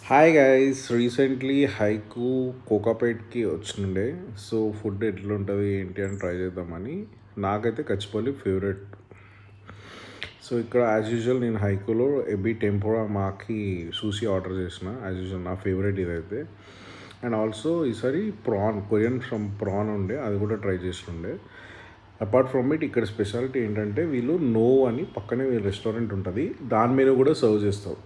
Hi guys, recently haiku కోకాపేట్కి వచ్చిండే. So food ఎట్లుంటుంది ఏంటి అని ట్రై చేద్దామని. నాకైతే కచ్చిపల్లి ఫేవరెట్. సో ఇక్కడ యాజ్ యూజువల్ నేను హైకోలో ఎబీ టెంపోరా మాకి సూషీ ఆర్డర్ చేసిన. యాజ్ యూజువల్ నా ఫేవరెట్ ఇదైతే. అండ్ ఆల్సో ఈసారి కొరియన్ ఫ్రమ్ ప్రాన్ ఉండే, అది కూడా ట్రై చేస్తుండే. అపార్ట్ ఫ్రమ్ ఇట్ ఇక్కడ స్పెషాలిటీ ఏంటంటే వీళ్ళు నో అని పక్కనే వీళ్ళ రెస్టారెంట్ ఉంటుంది, దాని మీద కూడా సర్వ్ చేస్తారు.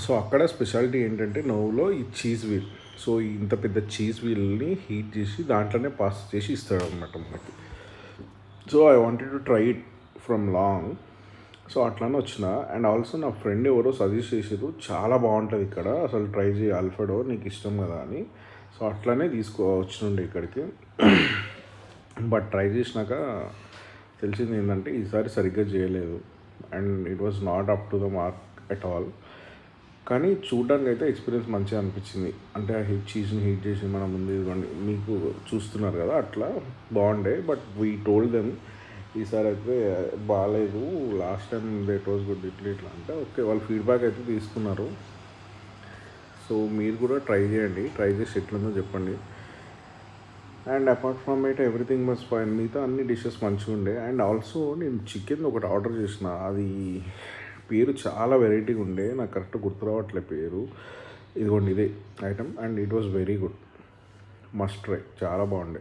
సో అక్కడ స్పెషాలిటీ ఏంటంటే నోవులో ఈ చీజ్ వీల్. సో ఇంత పెద్ద చీజ్ వీల్ని హీట్ చేసి దాంట్లోనే పాస్ చేసి ఇస్తాడు అనమాట మనకి. So I wanted to try it from long. So అట్లానే వచ్చిన. అండ్ ఆల్సో నా ఫ్రెండ్ ఎవరో సజెస్ట్ చేసారు, చాలా బాగుంటుంది ఇక్కడ, అసలు ట్రై చేయి ఆల్ఫాడో, నీకు ఇష్టం కదా అని. సో అట్లానే వచ్చినుండే ఇక్కడికి. బట్ ట్రై చేసినాక తెలిసింది ఏంటంటే ఈసారి సరిగ్గా చేయలేదు. And it was not up to the mark at all. కానీ చూడడానికి అయితే ఎక్స్పీరియన్స్ మంచిగా అనిపించింది. అంటే ఆ చీజ్ని హీట్ చేసి మన ముందు ఇదిగోండి మీకు చూస్తున్నారు కదా, అట్లా బాగుండే. బట్ వీ టోల్డ్ దెమ్ ఈసారి అయితే బాగాలేదు, last time that was good ఇట్లా ఇట్లా అంటే ఓకే, వాళ్ళు ఫీడ్బ్యాక్ అయితే తీసుకున్నారు. సో మీరు కూడా ట్రై చేయండి, ట్రై చేసి ఎట్లుందో చెప్పండి. And apart from it everything must fine, మిగతా అన్ని డిషెస్ మంచిగా ఉండే. అండ్ ఆల్సో నేను చికెన్ ఒకటి ఆర్డర్ చేసిన, అది పేరు చాలా వెరైటీగా ఉండే, నాకు కరెక్ట్ గుర్తు రావట్లే పేరు. ఇదిగోండి ఇదే item. And it was very good, must try, చాలా బాగుండే.